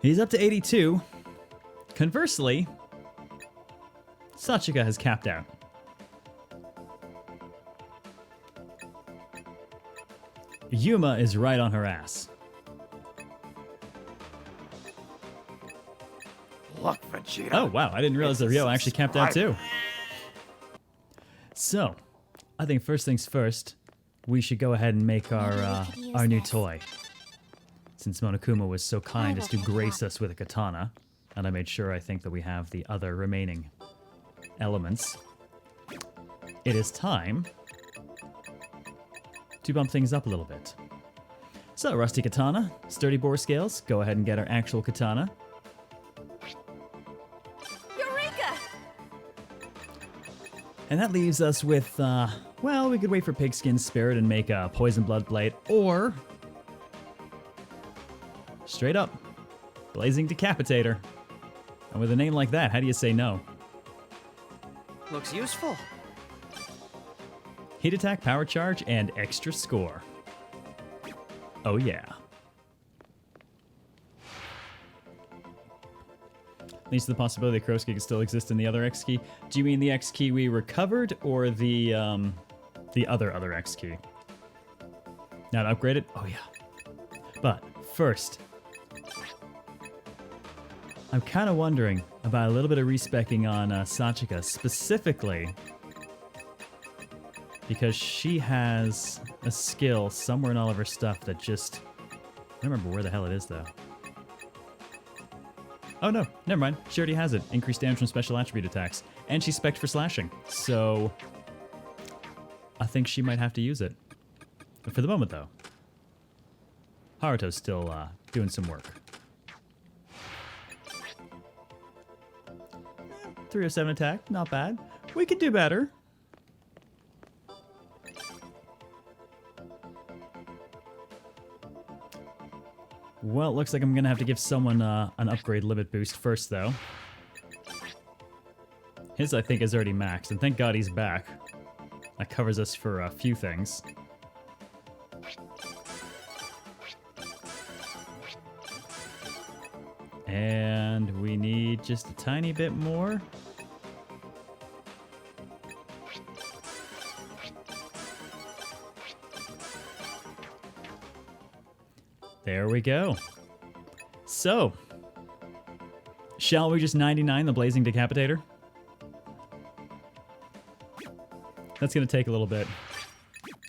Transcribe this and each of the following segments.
He's up to 82. Conversely, Sachika has capped out. Yuma is right on her ass. Look, Vegeta. Oh, wow. I didn't realize that Ryo actually capped out too. So, I think first things first, we should go ahead and make our new toy. Since Monokuma was so kind as to grace us with a katana, and I made sure I think that we have the other remaining elements, it is time to bump things up a little bit. So, rusty katana, sturdy bore scales, go ahead and get our actual katana. And that leaves us with, well, we could wait for Pigskin Spirit and make a Poison Blood Blade, or straight up, Blazing Decapitator. And with a name like that, how do you say no? Looks useful. Heat attack, power charge, and extra score. Oh yeah. Leads to the possibility that Kurosuke could still exist in the other X key. Do you mean the X key we recovered, or the other X key? Not upgraded? Oh yeah. But first, I'm kind of wondering about a little bit of respecking on Sachika, specifically because she has a skill somewhere in all of her stuff that just... I don't remember where the hell it is, though. Oh no, never mind. She already has it. Increased damage from special attribute attacks. And she's spec'd for slashing. So, I think she might have to use it. But for the moment, though, Haruto's still doing some work. 307 attack, not bad. We could do better. Well, it looks like I'm going to have to give someone an upgrade limit boost first, though. His, I think, is already maxed, and thank God he's back. That covers us for a few things. And we need just a tiny bit more. There we go. So, shall we just 99 the Blazing Decapitator? That's gonna take a little bit.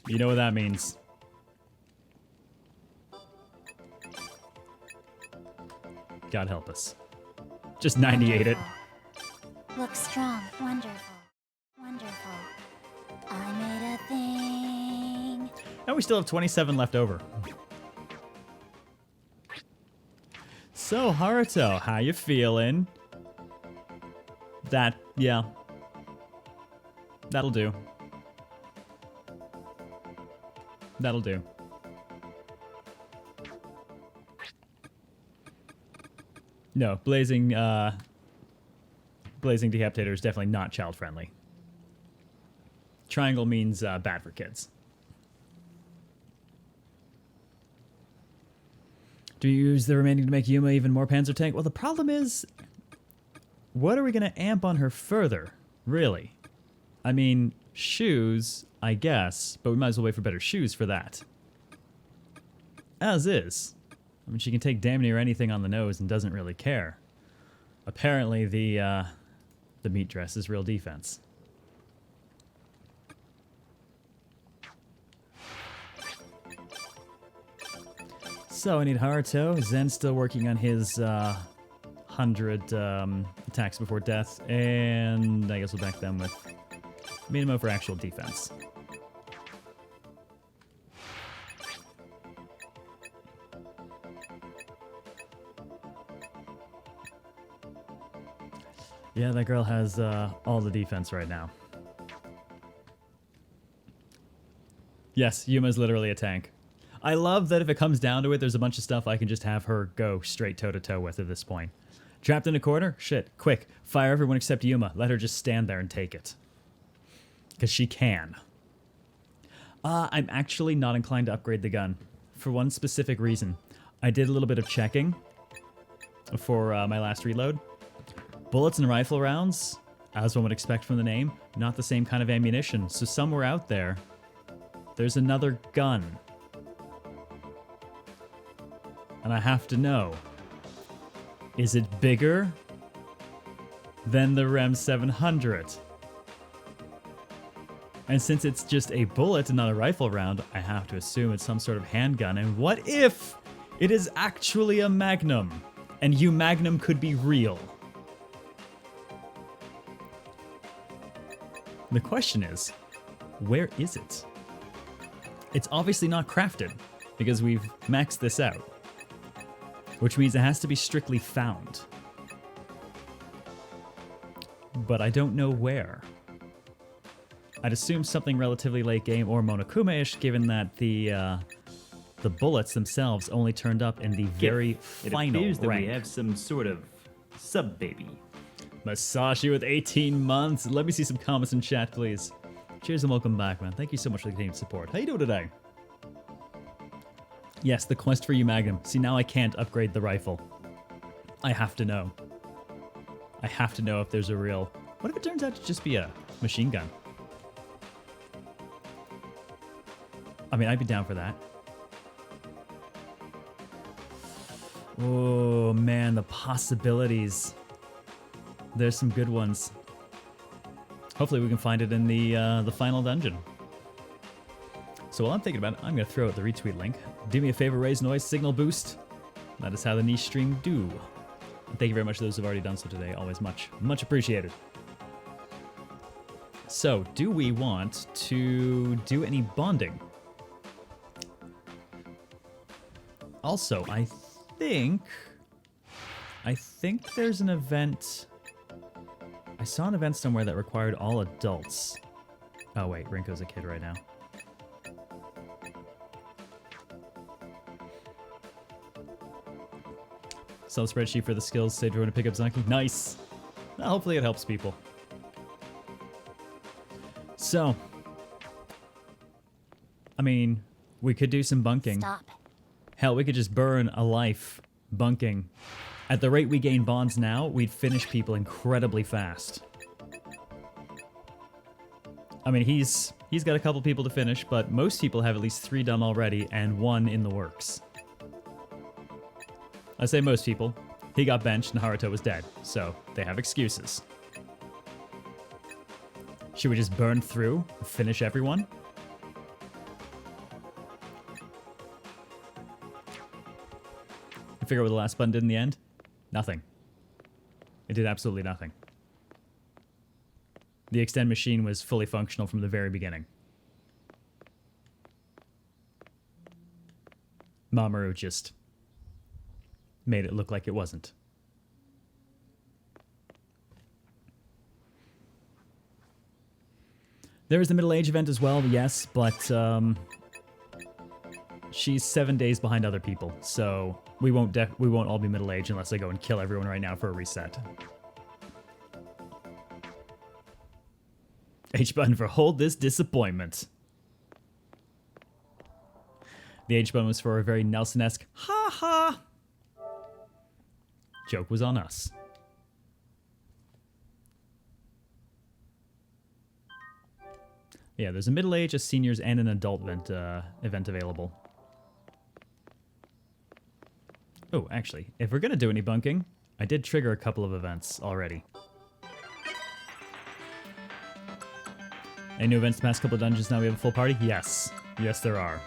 You know what that means. God help us. Just 98 it. Looks strong. Wonderful. Wonderful. I made a thing. And we still have 27 left over. So, Haruto, how you feeling? Yeah. That'll do. That'll do. No, Blazing Decapitator is definitely not child-friendly. Triangle means bad for kids. Do you use the remaining to make Yuma even more Panzer Tank? Well, the problem is, what are we going to amp on her further, really? I mean, shoes, I guess, but we might as well wait for better shoes for that. As is. I mean, she can take damn near anything on the nose and doesn't really care. Apparently, the meat dress is real defense. So I need Haruto. Zen's still working on his 100 attacks before death, and I guess we'll back them with Minamo for actual defense. Yeah, that girl has all the defense right now. Yes, Yuma's literally a tank. I love that if it comes down to it, there's a bunch of stuff I can just have her go straight toe-to-toe with at this point. Trapped in a corner? Shit, quick. Fire everyone except Yuma. Let her just stand there and take it. Because she can. I'm actually not inclined to upgrade the gun. For one specific reason. I did a little bit of checking. for my last reload. Bullets and rifle rounds, as one would expect from the name, not the same kind of ammunition. So somewhere out there, there's another gun. And I have to know, is it bigger than the REM 700? And since it's just a bullet and not a rifle round, I have to assume it's some sort of handgun. And what if it is actually a Magnum? And Yumagnum could be real? The question is, where is it? It's obviously not crafted, because we've maxed this out. Which means it has to be strictly found. But I don't know where. I'd assume something relatively late game or Monokuma-ish, given that the bullets themselves only turned up in the very final It appears that rank. we have some sort of sub-baby. Masashi with 18 months. Let me see some comments in chat, please. Cheers and welcome back, man. Thank you so much for the continued support. How you doing today? Yes, the quest for Yumagnum. See, now I can't upgrade the rifle. I have to know. I have to know if there's a real... What if it turns out to just be a machine gun? I mean, I'd be down for that. Oh, man, the possibilities. There's some good ones. Hopefully we can find it in the final dungeon. So while I'm thinking about it, I'm going to throw out the retweet link. Do me a favor, raise noise, signal boost. That is how the niche stream do. And thank you very much to those who've already done so today. Always much, much appreciated. So, do we want to do any bonding? Also, I think there's an event... I saw an event somewhere that required all adults. Oh wait, Rinko's a kid right now. Sell a spreadsheet for the skills, say everyone to pick up Zanki. Nice! Well, hopefully it helps people. So, I mean, we could do some bunking. Stop. Hell, we could just burn a life bunking. At the rate we gain bonds now, we'd finish people incredibly fast. I mean, he's got a couple people to finish, but most people have at least 3 done already and 1 in the works. I say most people. He got benched and Haruto was dead, so they have excuses. Should we just burn through and finish everyone? Figure out what the last button did in the end? Nothing. It did absolutely nothing. The extend machine was fully functional from the very beginning. Mamoru just made it look like it wasn't. There is the middle age event as well, yes, but she's 7 days behind other people, so we won't all be middle age unless I go and kill everyone right now for a reset. H button for hold this disappointment. The H button was for a very Nelson-esque ha ha. Joke was on us. Yeah, there's a middle age, a seniors, and an adult event available. Oh, actually, if we're gonna do any bunking, I did trigger a couple of events already. Any new events past couple of dungeons now we have a full party? Yes. Yes, there are.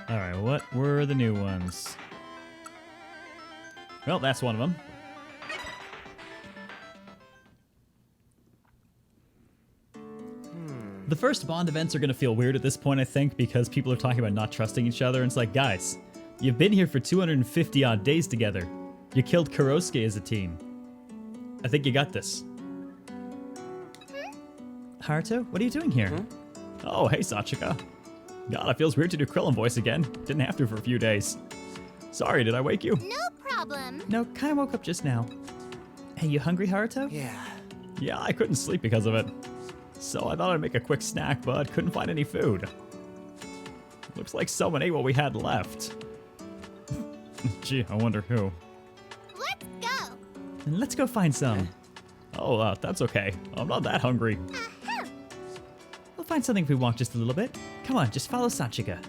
Alright, what were the new ones? Well, that's one of them. The first Bond events are going to feel weird at this point, I think, because people are talking about not trusting each other. And it's like, guys, you've been here for 250 odd days together. You killed Kurosuke as a team. I think you got this. Haruto, what are you doing here? Oh, hey, Sachika. God, it feels weird to do Krillin voice again. Didn't have to for a few days. Sorry, did I wake you? No problem. No, kind of woke up just now. Hey, you hungry, Haruto? Yeah. Yeah, I couldn't sleep because of it. so I thought I'd make a quick snack, but couldn't find any food. Looks like someone ate what we had left. Gee, I wonder who. Let's go. And let's go find some. Oh, that's okay. I'm not that hungry. Uh-huh. We'll find something if we walk just a little bit. Come on, just follow Sachika.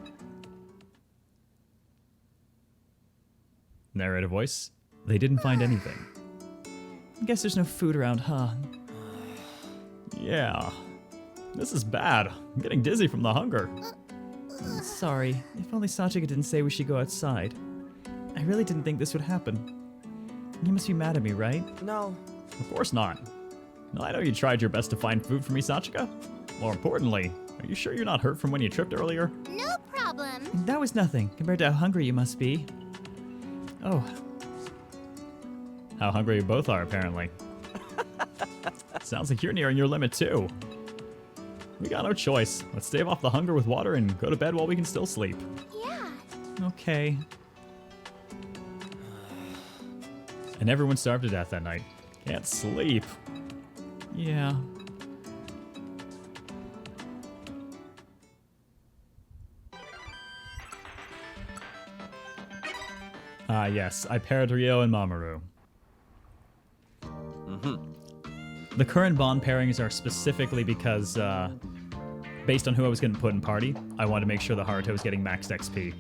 Narrator voice. They didn't find anything. I guess there's no food around, huh? Yeah. This is bad. I'm getting dizzy from the hunger. Sorry. If only Sachika didn't say we should go outside. I really didn't think this would happen. You must be mad at me, right? No. Of course not. I know you tried your best to find food for me, Sachika. More importantly, are you sure you're not hurt from when you tripped earlier? No problem. That was nothing, compared to how hungry you must be. Oh. How hungry you both are, apparently. Sounds like you're nearing your limit, too. We got no choice. Let's stave off the hunger with water and go to bed while we can still sleep. Yeah. Okay. And everyone starved to death that night. Can't sleep. Yeah. Ah, yes. I paired Ryo and Mamoru. The current bond pairings are specifically because, based on who I was going to put in party, I wanted to make sure that Haruto was getting maxed XP.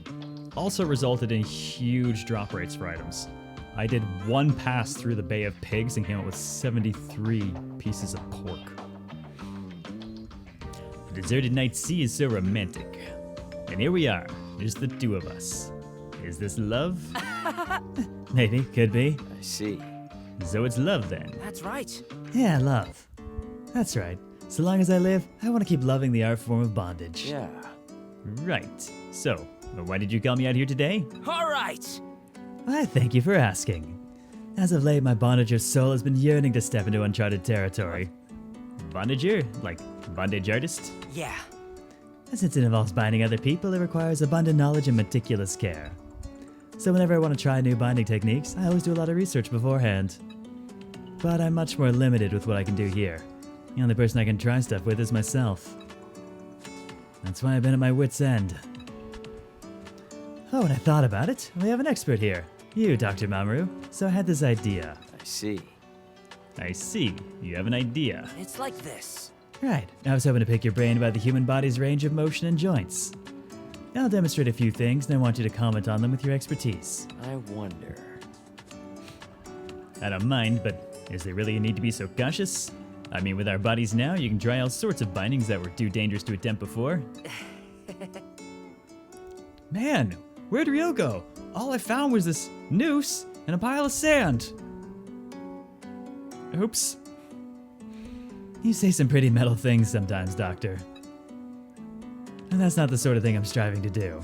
Also resulted in huge drop rates for items. I did one pass through the Bay of Pigs and came up with 73 pieces of pork. The deserted night sea is so romantic. And here we are, just the two of us. Is this love? Maybe, could be. I see. So it's love then. That's right. Yeah, love. That's right. So long as I live, I want to keep loving the art form of bondage. Yeah. Right. So, why did you call me out here today? All right. I thank you for asking. As of late, my bondager soul has been yearning to step into uncharted territory. Bondager? Like bondage artist? Yeah. Since it involves binding other people, it requires abundant knowledge and meticulous care. So whenever I want to try new binding techniques, I always do a lot of research beforehand. But I'm much more limited with what I can do here. The only person I can try stuff with is myself. That's why I've been at my wit's end. Oh, and I thought about it. We have an expert here. You, Dr. Mamoru. So I had this idea. I see. I see. You have an idea. It's like this. Right. I was hoping to pick your brain about the human body's range of motion and joints. I'll demonstrate a few things, and I want you to comment on them with your expertise. I wonder. I don't mind, but is there really a need to be so cautious? I mean, with our bodies now, you can try all sorts of bindings that were too dangerous to attempt before. Man, where'd Ryo go? All I found was this noose and a pile of sand. Oops. You say some pretty metal things sometimes, Doctor. And that's not the sort of thing I'm striving to do.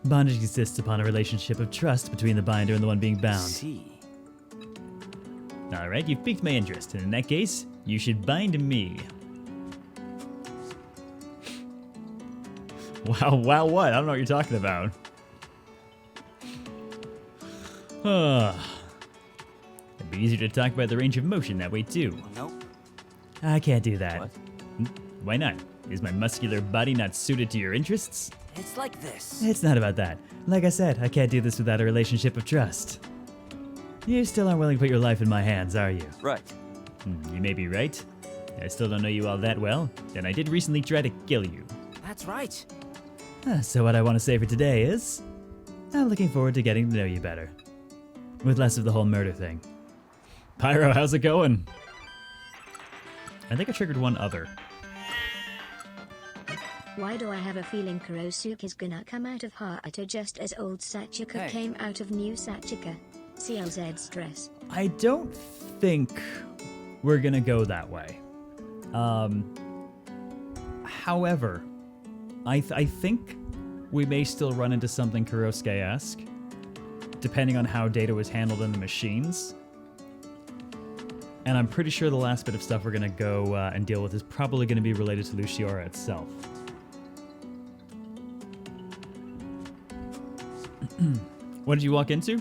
Bondage exists upon a relationship of trust between the binder and the one being bound. See. Alright, you've piqued my interest, and in that case, you should bind me. Wow, what? I don't know what you're talking about. It'd be easier to talk about the range of motion that way, too. Nope. I can't do that. What? Why not? Is my muscular body not suited to your interests? It's like this. It's not about that. Like I said, I can't do this without a relationship of trust. You still aren't willing to put your life in my hands, are you? Right. You may be right. I still don't know you all that well, and I did recently try to kill you. That's right. So what I want to say for today is, I'm looking forward to getting to know you better. With less of the whole murder thing. Pyro, how's it going? I think I triggered one other. Why do I have a feeling Kurosuke's gonna come out of Haruto just as old Sachika came out of new Sachika? CLZ's dress. I don't think we're gonna go that way. However, I think we may still run into something Kurosuke-esque, depending on how data was handled in the machines. And I'm pretty sure the last bit of stuff we're gonna go and deal with is probably gonna be related to Luciora itself. What did you walk into?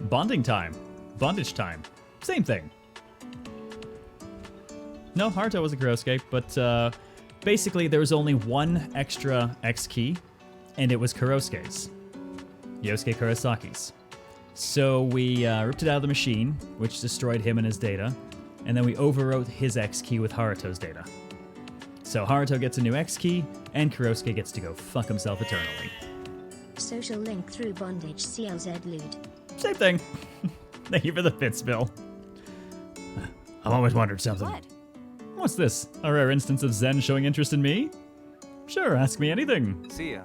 Bonding time. Bondage time. Same thing. No, Haruto was a Kurosuke, but basically there was only one extra X key, and it was Kurosuke's. Yosuke Kurosaki's. So we ripped it out of the machine, which destroyed him and his data, and then we overwrote his X key with Haruto's data. So Haruto gets a new X key, and Kurosuke gets to go fuck himself eternally. Social link through bondage CLZ lewd. Same thing. Thank you for the bits, Bill. I've always wondered something. What? What's this? A rare instance of Zen showing interest in me? Sure, ask me anything. See ya.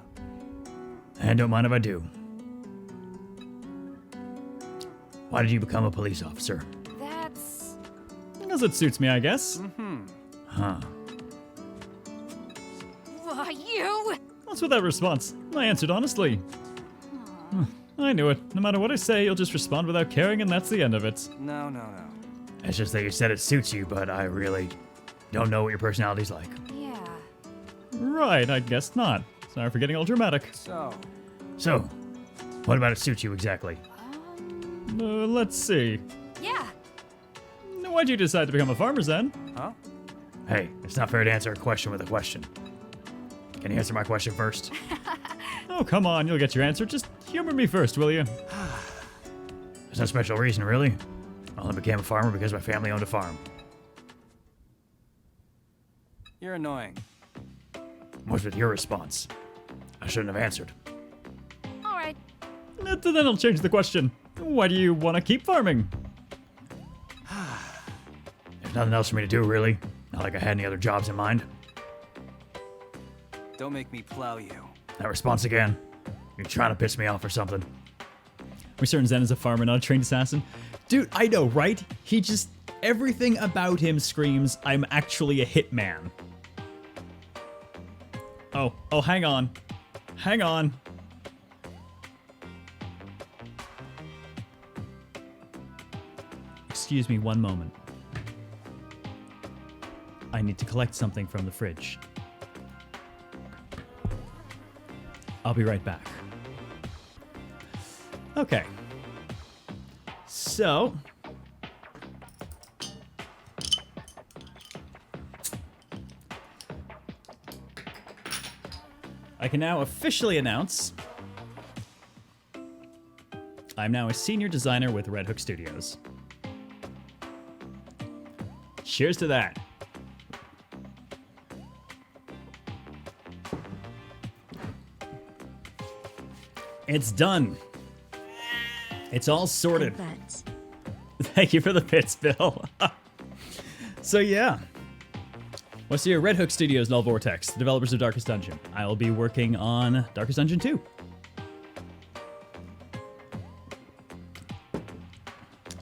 And don't mind if I do. Why did you become a police officer? That's... Because it suits me, I guess. Huh. Why, you? What's with that response? I answered honestly. I knew it. No matter what I say, you'll just respond without caring, and that's the end of it. No. It's just that you said it suits you, but I really don't know what your personality's like. Yeah. Right, I guess not. Sorry for getting all dramatic. So, What about it suits you exactly? Let's see. Yeah. Why'd you decide to become a farmer, Zen? huh? Hey, it's not fair to answer a question with a question. Can you answer my question first? Oh, come on, you'll get your answer. Just humor me first, will you? There's no special reason, really. I only became a farmer because my family owned a farm. You're annoying. What's with your response? I shouldn't have answered. All right. Then I'll change the question. Why do you want to keep farming? There's nothing else for me to do, really. Not like I had any other jobs in mind. Don't make me plow you. That response again. You're trying to piss me off or something. We're certain Zen is a farmer, not a trained assassin. Dude, I know, right? He just... Everything about him screams, I'm actually a hitman. Oh, hang on. Hang on. Excuse me one moment. I need to collect something from the fridge. I'll be right back. Okay. So... I can now officially announce I'm now a senior designer with Red Hook Studios. Cheers to that. It's done. It's all sorted. Congrats. Thank you for the bits, Bill. So yeah. What's your Red Hook Studios, Null Vortex, the developers of Darkest Dungeon. I will be working on Darkest Dungeon 2.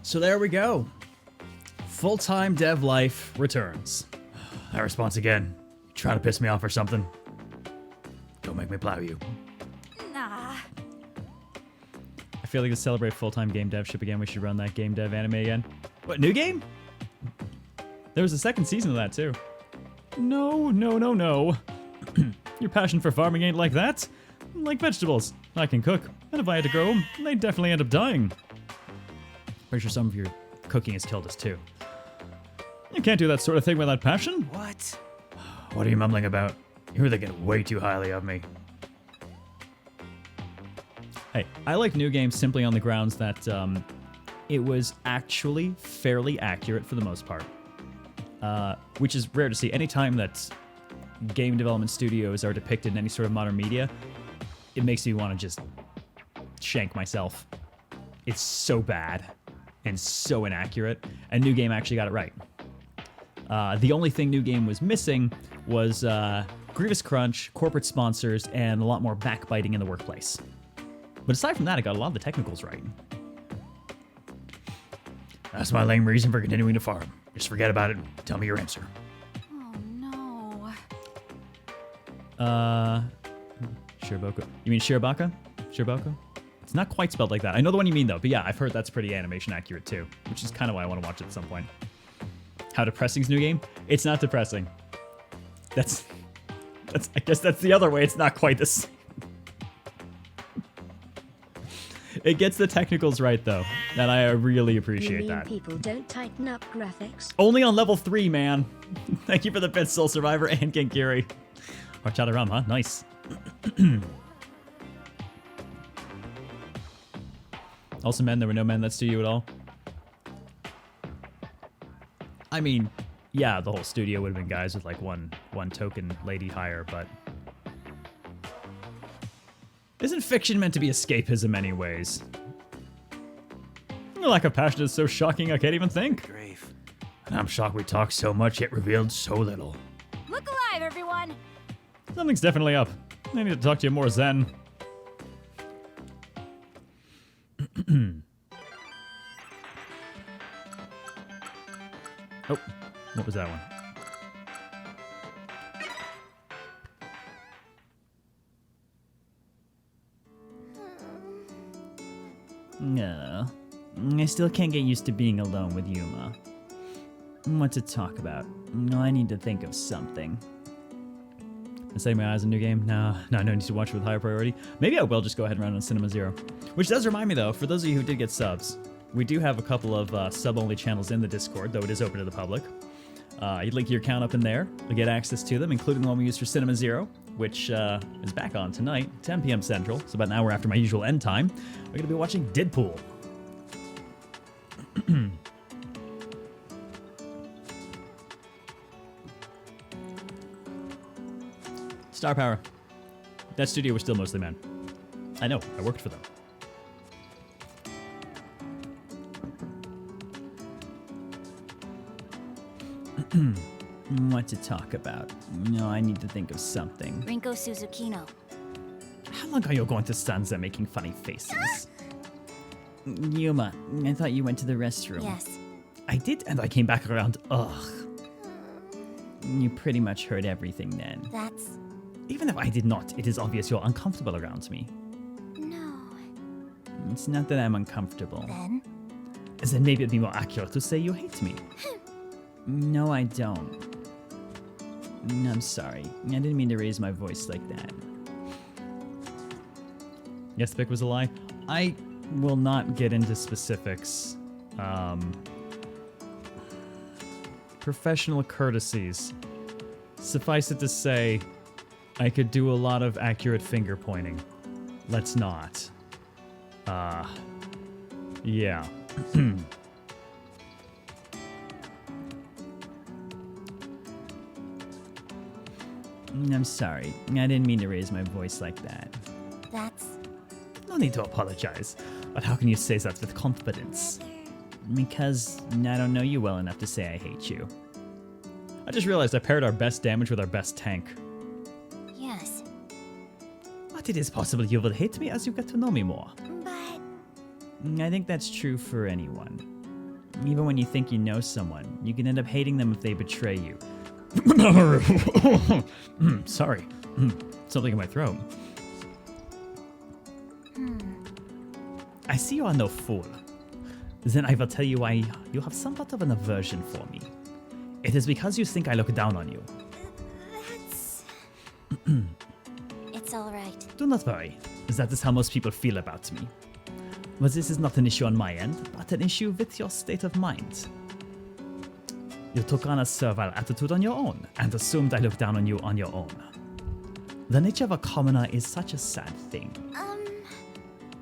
So there we go. Full-time dev life returns. That response again. Trying to piss me off or something? Don't make me plow you. Nah. I feel like to celebrate full-time game dev ship again, we should run that game dev anime again. What, new game? There was a second season of that too. No. Your passion for farming ain't like that. Like vegetables. I can cook, and if I had to grow them, they'd definitely end up dying. Pretty sure some of your cooking has killed us too. You can't do that sort of thing without passion. What? What are you mumbling about? You really get way too highly of me. Hey, I like new games simply on the grounds that it was actually fairly accurate for the most part. Which is rare to see. Anytime that game development studios are depicted in any sort of modern media, it makes me want to just shank myself. It's so bad and so inaccurate, and New Game actually got it right. The only thing New Game was missing was grievous crunch, corporate sponsors, and a lot more backbiting in the workplace. But aside from that, it got a lot of the technicals right. That's my lame reason for continuing to farm. Just forget about it and tell me your answer. Oh, no. Shirobako. You mean Shirobaka? Shirobako? It's not quite spelled like that. I know the one you mean, though. But yeah, I've heard that's pretty animation accurate, too. Which is kind of why I want to watch it at some point. How depressing's New Game? It's not depressing. That's I guess that's the other way. It's not quite this. It gets the technicals right, though, and I really You appreciate mean that. people don't tighten up graphics? Only on level 3, man. Thank you for the bits, Soul Survivor and Genkiri. Horchata rum, huh? Nice. Also, men, there were no men that studio at all. I mean, yeah, the whole studio would have been guys with like one token lady hire, but isn't fiction meant to be escapism anyways? The lack of passion is so shocking I can't even think. Grief. And I'm shocked we talked so much yet revealed so little. Look alive, everyone. Something's definitely up. I need to talk to you more, Zen. Oh, what was that one? No. I still can't get used to being alone with Yuma. What to talk about? No, I need to think of something. Setting my eyes on a new game? No, no need to watch it with higher priority. Maybe I will just go ahead and run on Cinema Zero. Which does remind me, though, for those of you who did get subs, we do have a couple of sub-only channels in the Discord, though it is open to the public. You link your account up in there. You'll get access to them, including the one we use for Cinema Zero, which is back on tonight, 10 p.m. Central, so about an hour after my usual end time. We're going to be watching Deadpool. Star Power. That studio was still mostly men. I know, I worked for them. What to talk about? No, I need to think of something. Rinko Suzukino. How long are you going to stand there making funny faces? Yuma, I thought you went to the restroom. Yes. I did, and I came back around. Ugh. You pretty much heard everything then. That's... Even if I did not, it is obvious you're uncomfortable around me. No. It's not that I'm uncomfortable. Then? Then maybe it'd be more accurate to say you hate me. No, I don't. I'm sorry. I didn't mean to raise my voice like that. Yes, the pic was a lie. I will not get into specifics. Professional courtesies. Suffice it to say, I could do a lot of accurate finger pointing. Let's not. Yeah. I'm sorry. I didn't mean to raise my voice like that. That's... No need to apologize. But how can you say that with confidence? Because I don't know you well enough to say I hate you. I just realized I paired our best damage with our best tank. Yes. But it is possible you will hate me as you get to know me more. But... I think that's true for anyone. Even when you think you know someone, you can end up hating them if they betray you. Sorry. Something in my throat. I see you are no fool. Then I will tell you why you have somewhat of an aversion for me. It is because you think I look down on you. That's... It's alright. Do not worry. That is how most people feel about me. But this is not an issue on my end, but an issue with your state of mind. You took on a servile attitude on your own, and assumed I look down on you on your own. The nature of a commoner is such a sad thing.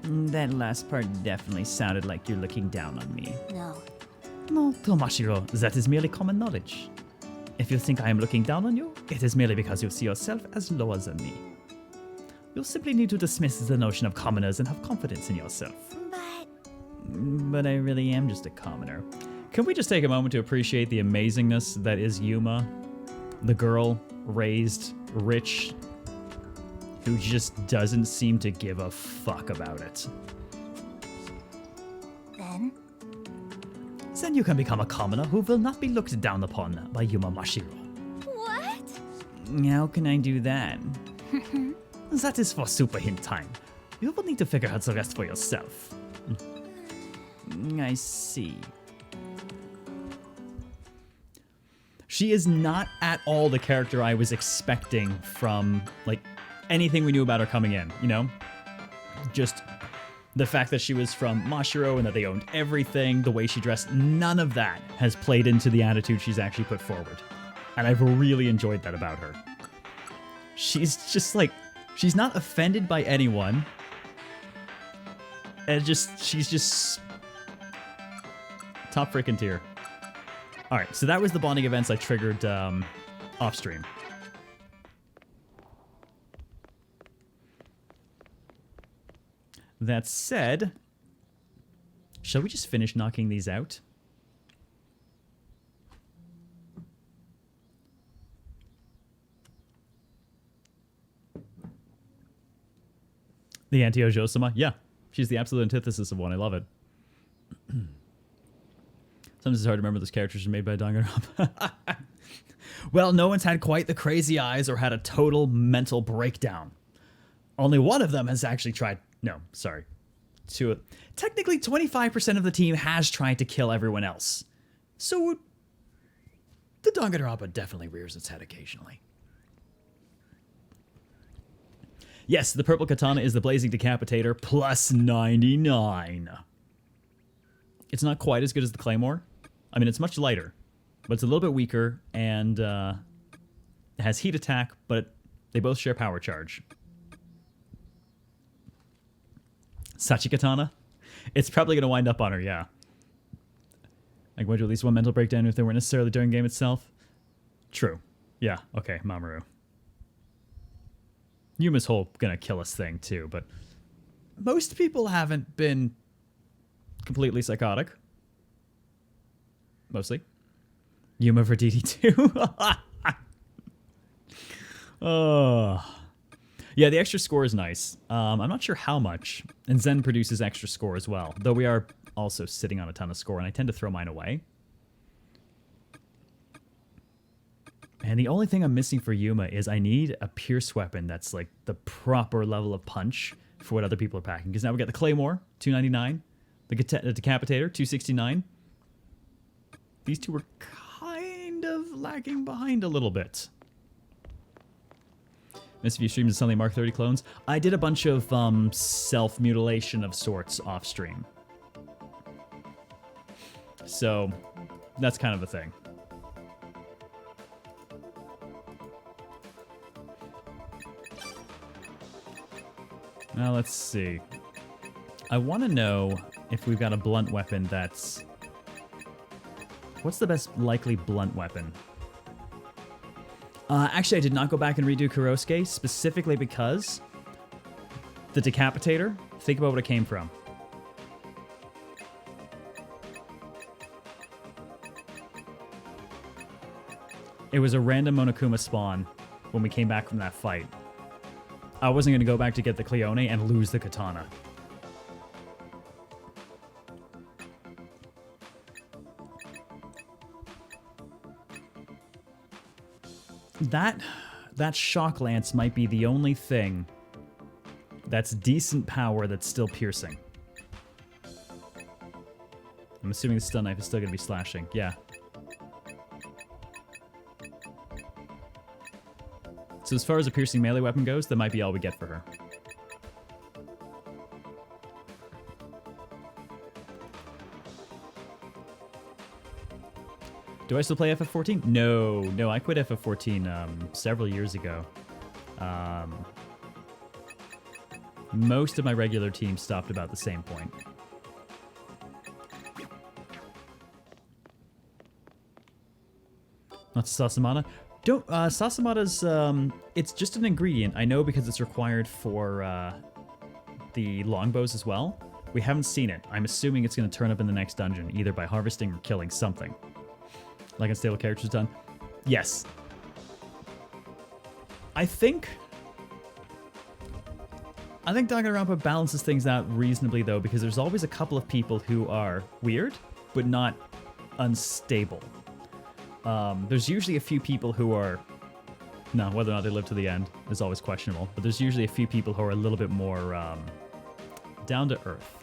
That last part definitely sounded like you're looking down on me. No. No, Tomashiro, that is merely common knowledge. If you think I am looking down on you, it is merely because you see yourself as lower than me. You simply need to dismiss the notion of commoners and have confidence in yourself. But I really am just a commoner. Can we just take a moment to appreciate the amazingness that is Yuma? The girl, raised, rich, who just doesn't seem to give a fuck about it. Then you can become a commoner who will not be looked down upon by Yuma Mashiro. What? How can I do that? That is for super hint time. You will need to figure out the rest for yourself. I see. She is not at all the character I was expecting from, like, anything we knew about her coming in, you know? Just The fact that she was from Mashiro and that they owned everything, the way she dressed, none of that has played into the attitude she's actually put forward. And I've really enjoyed that about her. She's just like, she's not offended by anyone. And she's just top freaking tier. Alright, so that was the bonding events I triggered off stream. That said, shall we just finish knocking these out? The anti-Ojo-sama? Yeah. She's the absolute antithesis of one. I love it. Sometimes it's hard to remember those characters are made by Danganronpa. Well, no one's had quite the crazy eyes or had a total mental breakdown. Only one of them has actually tried... No, sorry. Technically, 25% of the team has tried to kill everyone else. So, the Danganronpa definitely rears its head occasionally. Yes, the purple katana is the blazing decapitator plus 99. It's not quite as good as the claymore. I mean, it's much lighter, but it's a little bit weaker, and it has heat attack, but they both share power charge. Sachikatana? It's probably going to wind up on her, yeah. Like, would you at least one mental breakdown if they weren't necessarily during game itself? True. Yeah, okay, Mamoru. Yuma's whole gonna kill us thing, too, but most people haven't been completely psychotic. Mostly. Yuma for DD2. Oh. Yeah, the extra score is nice. I'm not sure how much. And Zen produces extra score as well. Though we are also sitting on a ton of score, and I tend to throw mine away. And the only thing I'm missing for Yuma is I need a pierce weapon that's like the proper level of punch for what other people are packing. Because now we got the Claymore, 299. The Decapitator, 269. These two were kind of lagging behind a little bit. Miss, if you streamed Sunday Mark 30 clones, I did a bunch of self-mutilation of sorts off stream. So, that's kind of a thing. Now, let's see. I want to know if we've got a blunt weapon that's... What's the best likely blunt weapon? Actually, I did not go back and redo Kurosuke, specifically because the Decapitator, think about what it came from. It was a random Monokuma spawn when we came back from that fight. I wasn't going to go back to get the Cleone and lose the katana. That shock lance might be the only thing that's decent power that's still piercing. I'm assuming the stun knife is still going to be slashing. Yeah. So as far as a piercing melee weapon goes, that might be all we get for her. Do I still play FF14? No, I quit FF14 several years ago. Most of my regular team stopped about the same point. Not Sasamana? Don't, Sasamada's, it's just an ingredient. I know because it's required for, the longbows as well. We haven't seen it. I'm assuming it's going to turn up in the next dungeon, either by harvesting or killing something. Like Unstable Characters done. Yes. I think Danganronpa balances things out reasonably, though, because there's always a couple of people who are weird, but not unstable. There's usually a few people who are... No, whether or not they live to the end is always questionable, but there's usually a few people who are a little bit more down to earth.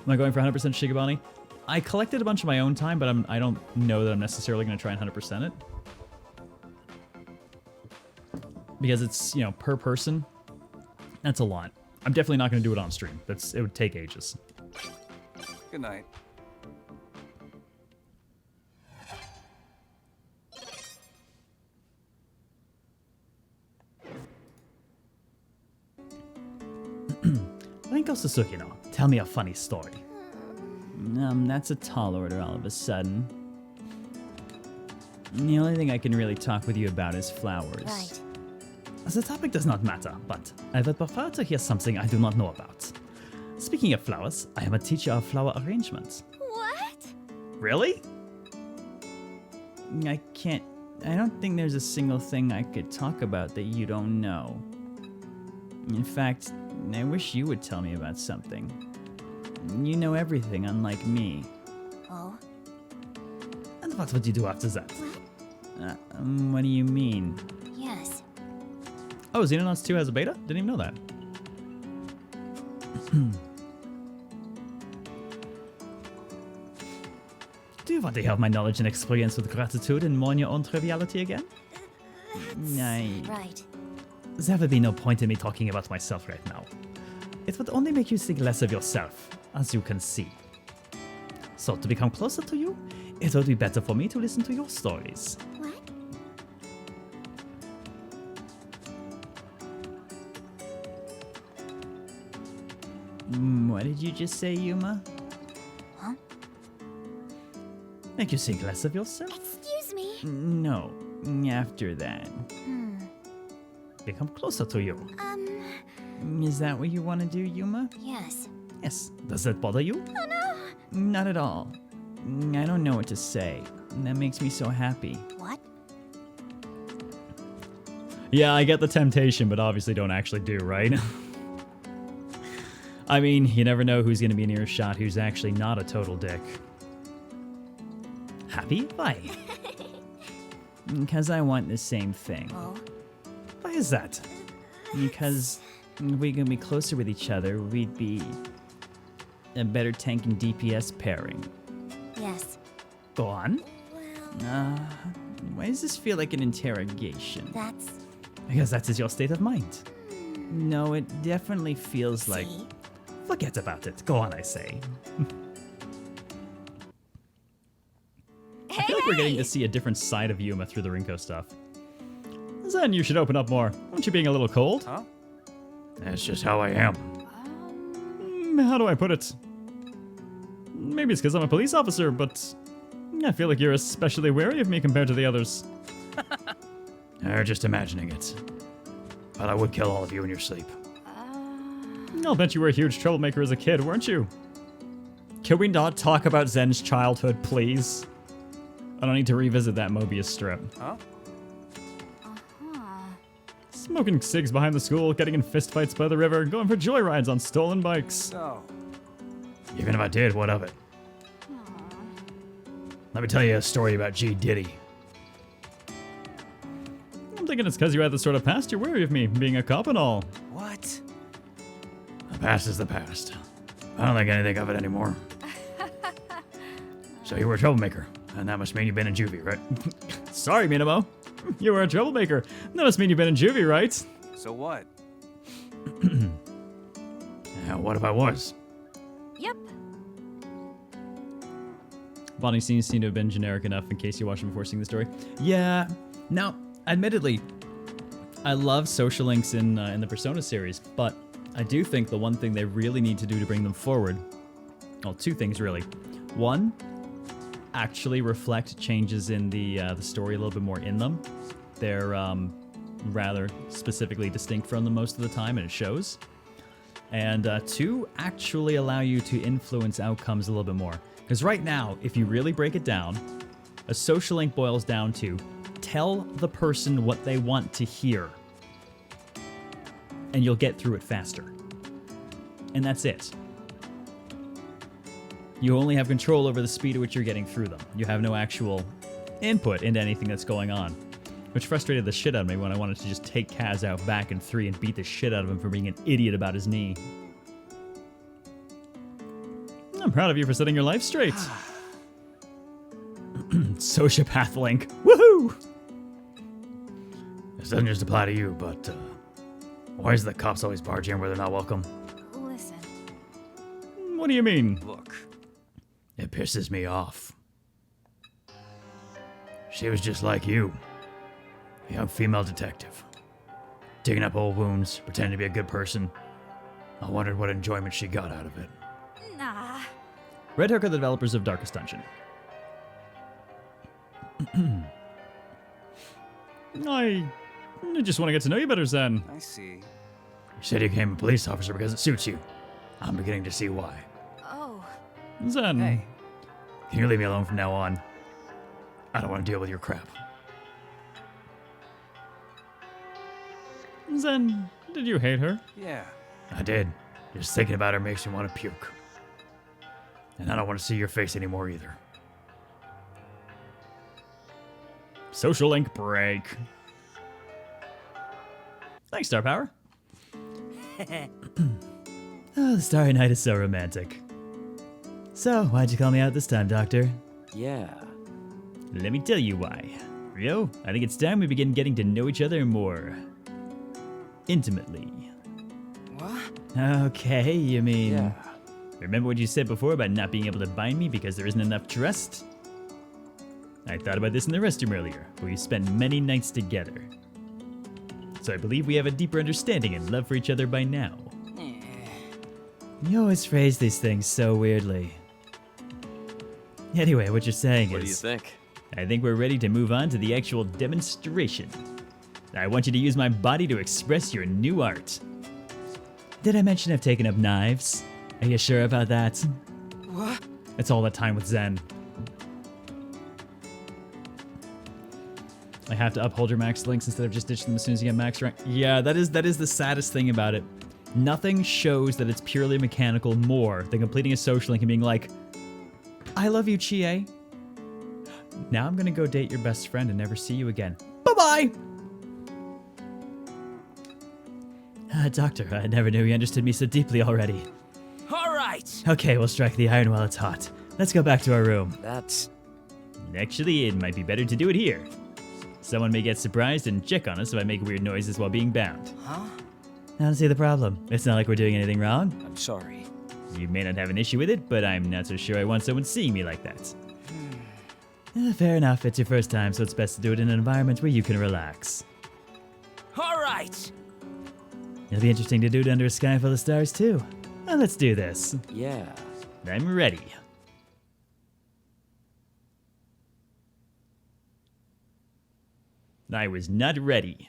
Am I going for 100% Shigabani? I collected a bunch of my own time, but I don't know that I'm necessarily going to try and 100% it. because it's, you know, per person. That's a lot. I'm definitely not going to do it on stream. It would take ages. Good night. Rinko Susukino, tell me a funny story. That's a tall order all of a sudden. The only thing I can really talk with you about is flowers. Right. The topic does not matter, but I would prefer to hear something I do not know about. Speaking of flowers, I am a teacher of flower arrangement. What? Really? I don't think there's a single thing I could talk about that you don't know. In fact, I wish you would tell me about something. You know everything, unlike me. Oh? And what would you do after that? What do you mean? Yes. Oh, Xenonauts 2 has a beta? Didn't even know that. Do you want to have my knowledge and experience with gratitude and mourn your own triviality again? Right. There would be no point in me talking about myself right now. It would only make you think less of yourself, as you can see. So, to become closer to you, it would be better for me to listen to your stories. What? What did you just say, Yuma? Huh? Make you think less of yourself? Excuse me? No, after that. Become closer to you. Is that what you want to do, Yuma? Yes. Yes. Does that bother you? Oh no! Not at all. I don't know what to say. That makes me so happy. What? Yeah, I get the temptation, but obviously don't actually do, right? I mean, you never know who's going to be in earshot who's actually not a total dick. Happy? Why? Because I want the same thing. Oh? Why is that? Because if we can be closer with each other, we'd be a better tank and DPS pairing. Yes. Go on. Well, Why does this feel like an interrogation? that's... Because that is your state of mind. No, it definitely feels like... See? Forget about it. Go on, I say. I feel like we're getting to see a different side of Yuma through the Rinko stuff. Zen, you should open up more. Aren't you being a little cold? Huh? That's just how I am. How do I put it? Maybe it's because I'm a police officer, but I feel like you're especially wary of me compared to the others. You're just imagining it. But I would kill all of you in your sleep. I'll bet you were a huge troublemaker as a kid, weren't you? Can we not talk about Zen's childhood, please? I don't need to revisit that Mobius strip. Huh? Smoking cigs behind the school, getting in fistfights by the river, going for joyrides on stolen bikes. So, Even if I did, what of it? Let me tell you a story about G. Diddy. I'm thinking it's because you had the sort of past you're wary of me, being a cop and all. what? The past is the past. I don't think anything of it anymore. So you were a troublemaker, and that must mean you've been in juvie, right? Sorry, Minamo. You were a troublemaker. That must mean you've been in juvie, right? So what? Yeah, what if I was? Yep. Bonnie scenes seem to have been generic enough in case you watched them before seeing the story. Yeah. Now, admittedly, I love social links in the Persona series, but I do think the one thing they really need to do to bring them forward, well, two things really. One, actually reflect changes in the story a little bit more in them. They're rather specifically distinct from them most of the time, and it shows. And two, actually allow you to influence outcomes a little bit more. Because right now, if you really break it down, a social link boils down to tell the person what they want to hear, and you'll get through it faster. And that's it. You only have control over the speed at which you're getting through them. You have no actual input into anything that's going on. Which frustrated the shit out of me when I wanted to just take Kaz out back in 3 and beat the shit out of him for being an idiot about his knee. I'm proud of you for setting your life straight. Sociopath Link. Woohoo! This doesn't just apply to you, but why is the cops always barging in where they're not welcome? Listen. What do you mean? Look. It pisses me off. She was just like you. A young female detective. Digging up old wounds, pretending to be a good person. I wondered what enjoyment she got out of it. Nah. Red Hook are the developers of Darkest Dungeon. I just want to get to know you better, Zen. I see. You said you became a police officer because it suits you. I'm beginning to see why. Oh. Zen. Hey. Can you leave me alone from now on? I don't want to deal with your crap. Zen, did you hate her? Yeah. I did. Just thinking about her makes me want to puke. And I don't want to see your face anymore either. Social link break. Thanks, Star Power. Oh, the Starry Night is so romantic. So, why'd you call me out this time, Doctor? Yeah. Let me tell you why. Rio, I think it's time we begin getting to know each other more intimately. What? Okay, you mean... Yeah. Remember what you said before about not being able to bind me because there isn't enough trust? I thought about this in the restroom earlier, where we spent many nights together. So I believe we have a deeper understanding and love for each other by now. You always phrase these things so weirdly. Anyway, what you're saying What do is... you think? I think we're ready to move on to the actual demonstration. I want you to use my body to express your new art. Did I mention I've taken up knives? Are you sure about that? What? It's all that time with Zen. I have to uphold your max links instead of just ditching them as soon as you get max rank. Yeah, that is the saddest thing about it. Nothing shows that it's purely mechanical more than completing a social link and being like, I love you, Chie. Now I'm gonna go date your best friend and never see you again. Bye-bye! Doctor, I never knew you understood me so deeply already. All right. Okay, we'll strike the iron while it's hot. Let's go back to our room. That's... Actually, it might be better to do it here. Someone may get surprised and check on us if I make weird noises while being bound. Huh? I don't see the problem. It's not like we're doing anything wrong. I'm sorry. You may not have an issue with it, but I'm not so sure I want someone seeing me like that. Fair enough, it's your first time, so it's best to do it in an environment where you can relax. All right. It'll be interesting to do it under a sky full of stars, too. Well, let's do this. Yeah. I'm ready. I was not ready.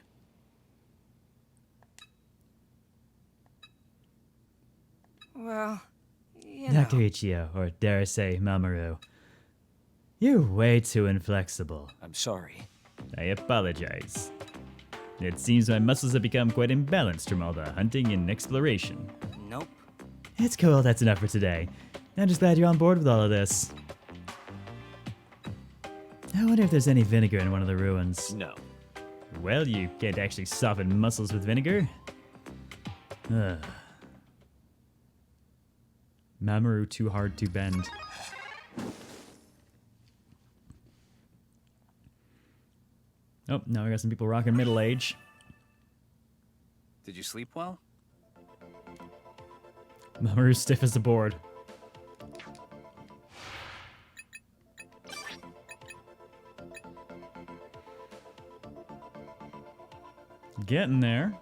Well, you Dr. know. Ichio, or dare I say Mamoru. You're way too inflexible. I'm sorry. I apologize. It seems my muscles have become quite imbalanced from all the hunting and exploration. Nope. It's cool, that's enough for today. I'm just glad you're on board with all of this. I wonder if there's any vinegar in one of the ruins. No. Well, you can't actually soften muscles with vinegar. Ugh. Mamoru too hard to bend. Oh, now we got some people rocking middle age. Did you sleep well? Mamoru's stiff as a board. Getting there.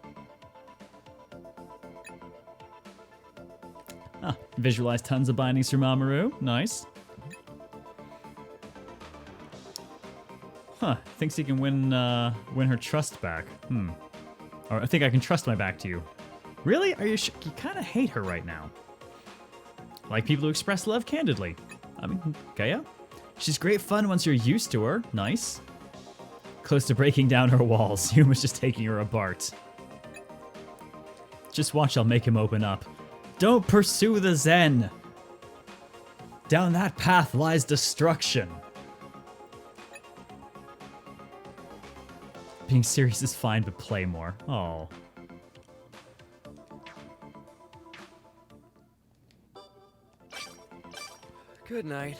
Ah, visualize tons of bindings for Mamoru. Nice. Huh, thinks he can win her trust back. Or I think I can trust my back to you. Really? Are you you kind of hate her right now. Like people who express love candidly. I mean, Kaya? She's great fun once you're used to her. Nice. Close to breaking down her walls. Yuma's just taking her apart. Just watch, I'll make him open up. Don't pursue the Zen! Down that path lies destruction. Being serious is fine, but play more. Oh. Good night.